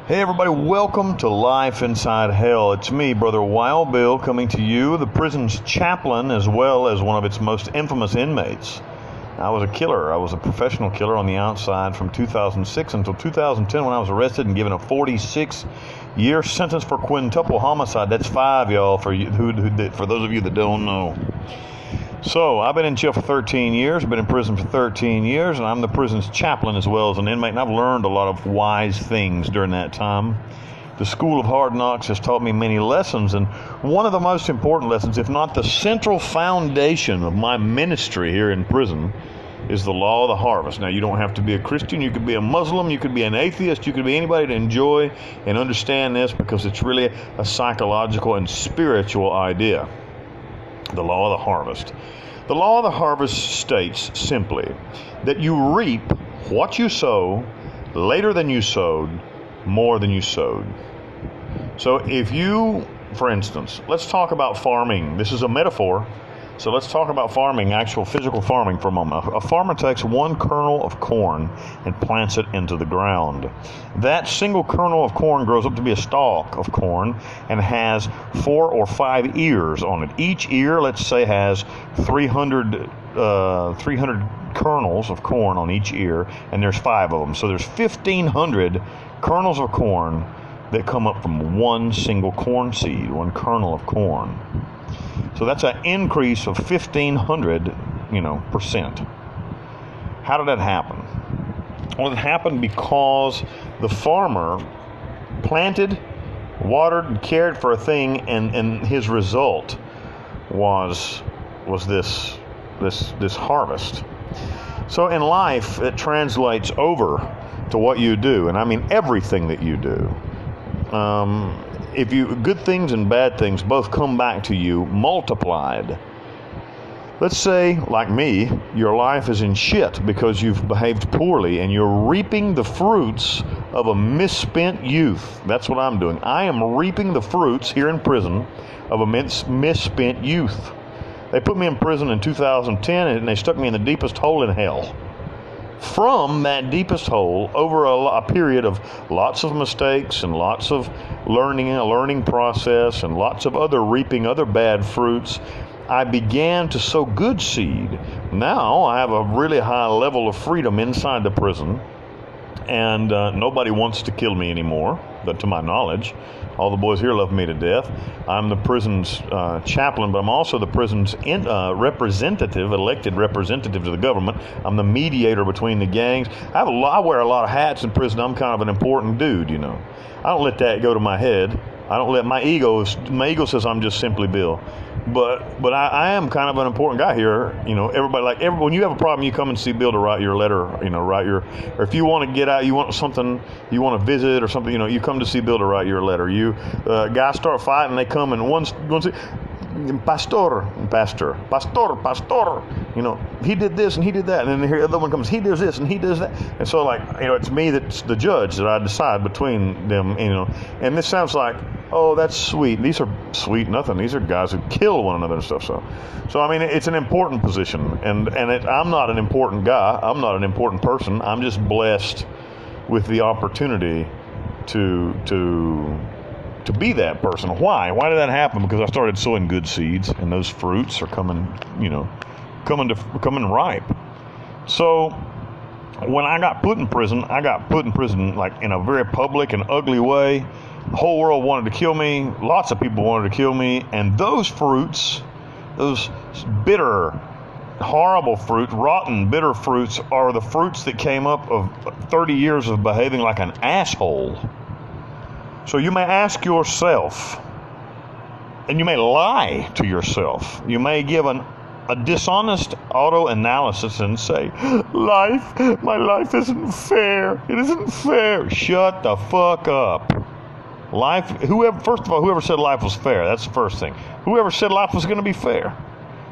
Hey everybody, welcome to Life Inside Hell. It's me, Brother Wild Bill, coming to you, the prison's chaplain, as well as one of its most infamous inmates. I was a killer. I was a professional killer on the outside from 2006 until 2010 when I was arrested and given a 46-year sentence for quintuple homicide. That's 5, y'all, for those of you that don't know. So, I've been in jail for 13 years, been in prison for 13 years, and I'm the prison's chaplain as well as an inmate, and I've learned a lot of wise things during that time. The School of Hard Knocks has taught me many lessons, and one of the most important lessons, if not the central foundation of my ministry here in prison, is the law of the harvest. Now, you don't have to be a Christian, you could be a Muslim, you could be an atheist, you could be anybody to enjoy and understand this because it's really a psychological and spiritual idea. The law of the harvest. The law of the harvest states simply that you reap what you sow later than you sowed, more than you sowed. So if you, for instance, let's talk about farming. This is a metaphor. So let's talk about farming, actual physical farming for a moment. A farmer takes one kernel of corn and plants it into the ground. That single kernel of corn grows up to be a stalk of corn and has 4 or 5 ears on it. Each ear, let's say, has 300 kernels of corn on each ear, and there's 5 of them. So there's 1,500 kernels of corn that come up from one single corn seed, one kernel of corn. So that's an increase of 1,500%. How did that happen? Well, it happened because the farmer planted, watered, and cared for a thing, and his result was this harvest. So in life, it translates over to what you do, and I mean everything that you do. Good things and bad things both come back to you multiplied. Let's say, like me, your life is in shit because you've behaved poorly and you're reaping the fruits of a misspent youth. That's what I'm doing. I am reaping the fruits here in prison of a misspent youth. They put me in prison in 2010 and they stuck me in the deepest hole in hell. From that deepest hole, over a period of lots of mistakes and lots of learning, a learning process, and lots of reaping other bad fruits, I began to sow good seed. Now I have a really high level of freedom inside the prison, and nobody wants to kill me anymore, but to my knowledge. All the boys here love me to death. I'm the prison's chaplain, but I'm also the prison's elected representative to the government. I'm the mediator between the gangs. I wear a lot of hats in prison. I'm kind of an important dude, you know. I don't let that go to my head. I don't let my ego says I'm just simply Bill. But I am kind of an important guy here. You know, when you have a problem, you come and see Bill to write your letter, or if you want to get out, you want something, you want to visit or something, you come to see Bill to write your letter. Guys start fighting, they come and one's Pastor, he did this and he did that, and then the other one comes, he does this and he does that, and so it's me that's the judge that I decide between them, and this sounds like, oh, that's sweet. These are sweet nothing. These are guys who kill one another and stuff. So I mean, it's an important position, and I'm not an important guy. I'm not an important person. I'm just blessed with the opportunity to be that person. Why? Why did that happen? Because I started sowing good seeds, and those fruits are coming ripe. So when I got put in prison, like in a very public and ugly way. The whole world wanted to kill me. Lots of people wanted to kill me. And those fruits, those bitter, horrible fruit, rotten, bitter fruits, are the fruits that came up of 30 years of behaving like an asshole. So you may ask yourself, and you may lie to yourself. You may give a dishonest auto-analysis and say, my life isn't fair. It isn't fair. Shut the fuck up. Whoever said life was fair, that's the first thing. Whoever said life was going to be fair.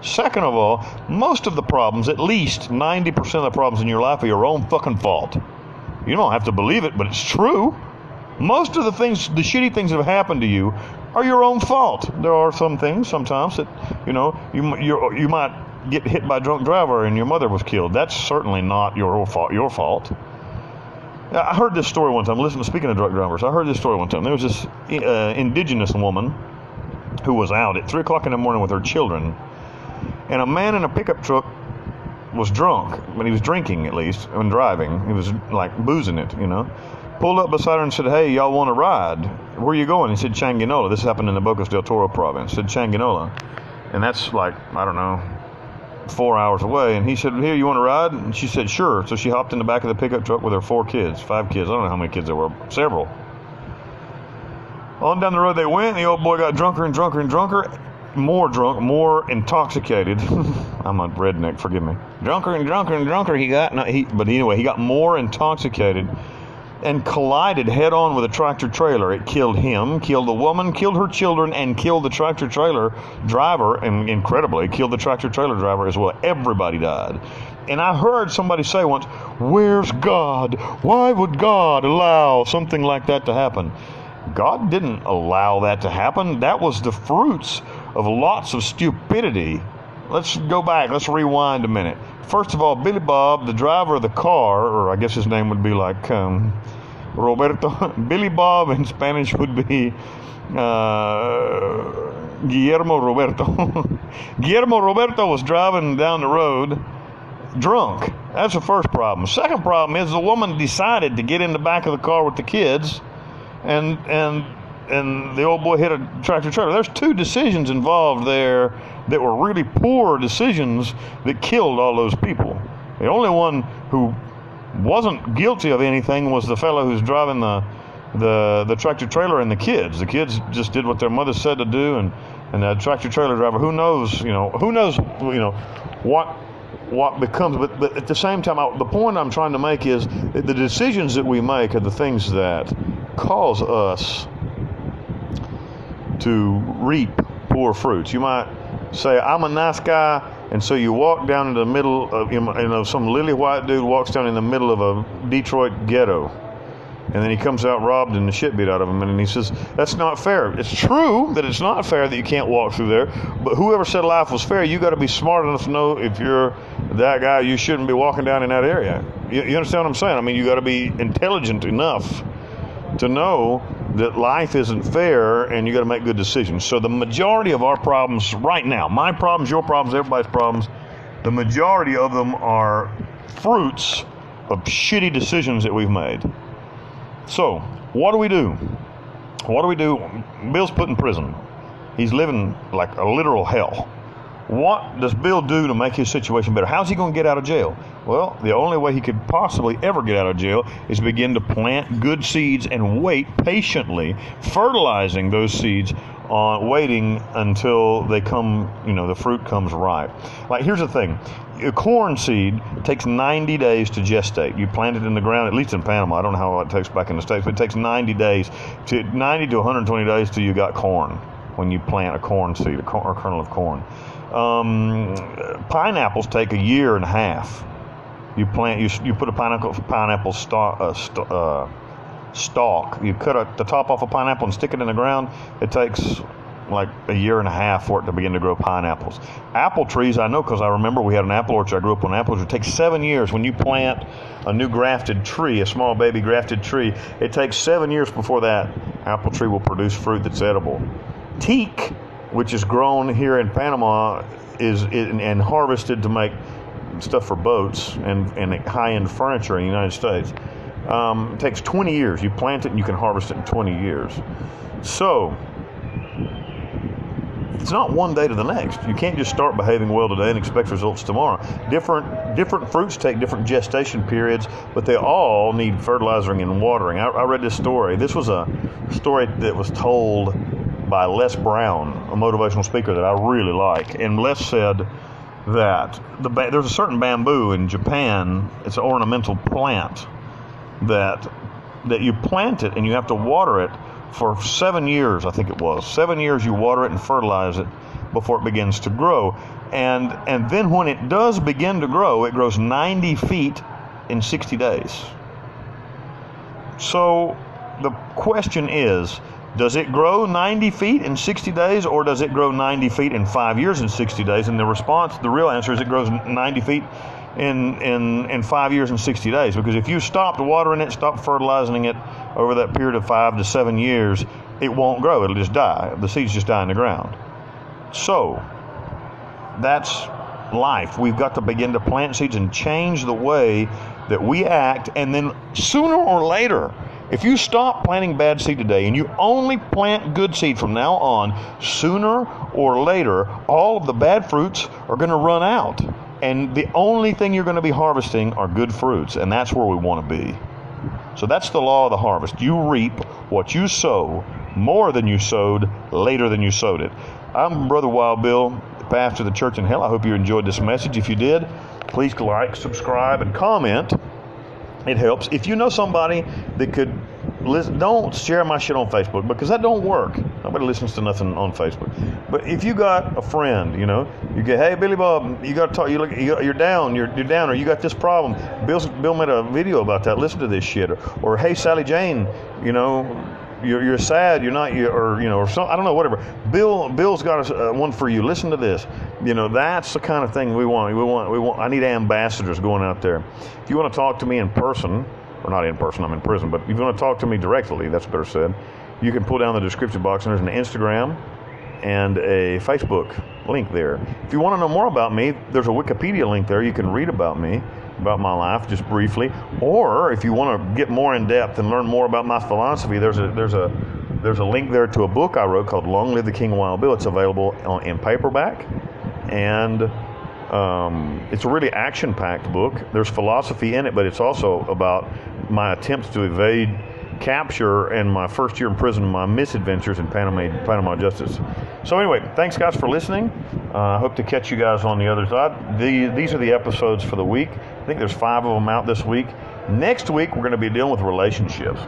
Second of all, most of the problems, at least 90% of the problems in your life are your own fucking fault. You don't have to believe it, but it's true. Most of the shitty things that have happened to you are your own fault. There are some things sometimes that, you might get hit by a drunk driver and your mother was killed. That's certainly not your fault. I heard this story one time. Speaking of drunk drivers, I heard this story one time. There was this indigenous woman who was out at 3 o'clock in the morning with her children, and a man in a pickup truck was drunk, but he was drinking at least, and driving. He was like boozing it, Pulled up beside her and said, "Hey, y'all want to ride? Where are you going?" He said, "Changuinola." This happened in the Bocas del Toro province. He said, "Changuinola." And that's like, I don't know, 4 hours away. And he said, "Here, you want to ride?" And she said, "Sure." So she hopped in the back of the pickup truck with her 5 kids. I don't know how many kids there were. Several. On down the road they went. The old boy got drunker and drunker and drunker. More drunk, more intoxicated. I'm a redneck, forgive me. Drunker and drunker and drunker he got. But anyway, he got more intoxicated and collided head-on with a tractor-trailer. It killed him, killed the woman, killed her children, and killed the tractor-trailer driver, and incredibly, killed the tractor-trailer driver as well. Everybody died. And I heard somebody say once, "Where's God? Why would God allow something like that to happen?" God didn't allow that to happen. That was the fruits of lots of stupidity. Let's go back. Let's rewind a minute. First of all, Billy Bob, the driver of the car, or I guess his name would be like Roberto. Billy Bob in Spanish would be Guillermo Roberto. Guillermo Roberto was driving down the road drunk. That's the first problem. Second problem is the woman decided to get in the back of the car with the kids, and the old boy hit a tractor trailer. There's 2 decisions involved there that were really poor decisions that killed all those people. The only one who wasn't guilty of anything was the fellow who's driving the tractor trailer and the kids. The kids just did what their mother said to do, and the tractor trailer driver, who knows what becomes. But at the same time, the point I'm trying to make is that the decisions that we make are the things that cause us to reap poor fruits. You might say, "I'm a nice guy," and so you walk down in the middle of, some lily white dude walks down in the middle of a Detroit ghetto, and then he comes out robbed and the shit beat out of him, and he says, "That's not fair." It's true that it's not fair that you can't walk through there, but whoever said life was fair, you got to be smart enough to know if you're that guy, you shouldn't be walking down in that area. You understand what I'm saying? I mean, you got to be intelligent enough to know that life isn't fair, and you got to make good decisions. So the majority of our problems right now, my problems, your problems, everybody's problems, the majority of them are fruits of shitty decisions that we've made. So what do we do? Bill's put in prison. He's living like a literal hell. What does Bill do to make his situation better? How's he going to get out of jail? Well, the only way he could possibly ever get out of jail is begin to plant good seeds and wait patiently, fertilizing those seeds, waiting until they come, the fruit comes ripe. Like, here's the thing. A corn seed takes 90 days to gestate. You plant it in the ground, at least in Panama. I don't know how long it takes back in the States, but it takes 90 to 120 days till you got corn when you plant a corn seed, or kernel of corn. Pineapples take a year and a half. You put a pineapple stalk. You cut the top off a pineapple and stick it in the ground. It takes like a year and a half for it to begin to grow pineapples. Apple trees, I know because I remember we had an apple orchard. I grew up on apple orchard. It takes 7 years. When you plant a new grafted tree, a small baby grafted tree, it takes 7 years before that apple tree will produce fruit that's edible. Teak, which is grown here in Panama, and harvested to make stuff for boats and high-end furniture in the United States. It takes 20 years. You plant it and you can harvest it in 20 years. So it's not one day to the next. You can't just start behaving well today and expect results tomorrow. Different fruits take different gestation periods, but they all need fertilizing and watering. I read this story. This was a story that was told by Les Brown, a motivational speaker that I really like. And Les said that there's a certain bamboo in Japan. It's an ornamental plant that you plant it and you have to water it for 7 years. I think it was 7 years. You water it and fertilize it before it begins to grow. And then when it does begin to grow, it grows 90 feet in 60 days. So the question is, does it grow 90 feet in 60 days, or does it grow 90 feet in 5 years and 60 days? And the real answer is it grows 90 feet in 5 years and 60 days. Because if you stopped watering it, stopped fertilizing it over that period of 5 to 7 years, it won't grow. It'll just die. The seeds just die in the ground. So that's life. We've got to begin to plant seeds and change the way that we act, and then sooner or later, if you stop planting bad seed today and you only plant good seed from now on, sooner or later, all of the bad fruits are going to run out. And the only thing you're going to be harvesting are good fruits, and that's where we want to be. So that's the law of the harvest. You reap what you sow, more than you sowed, later than you sowed it. I'm Brother Wild Bill, pastor of the church in hell. I hope you enjoyed this message. If you did, please like, subscribe, and comment. It helps. If you know somebody that could listen, don't share my shit on Facebook, because that don't work. Nobody listens to nothing on Facebook. But if you got a friend, you get, hey, Billy Bob, you got to talk. You're down. You're down, or you got this problem. Bill made a video about that. Listen to this shit. Or hey, Sally Jane, you're sad. You're not. Or some, I don't know. Whatever. Bill's got one for you. Listen to this. That's the kind of thing we want. I need ambassadors going out there. If you want to talk to me in person, or not in person, I'm in prison, but if you want to talk to me directly, that's better said, you can pull down the description box, and there's an Instagram and a Facebook link there. If you want to know more about me, there's a Wikipedia link there. You can read about me, about my life, just briefly. Or if you want to get more in depth and learn more about my philosophy, there's a link there to a book I wrote called Long Live the King Wild Bill. It's available in paperback, and it's a really action-packed book. There's philosophy in it, but it's also about my attempts to evade capture and my first year in prison, my misadventures in Panama Justice. So anyway, thanks guys for listening. I hope to catch you guys on the other side. These are the episodes for the week. I think there's 5 of them out this week. Next week, we're going to be dealing with relationships.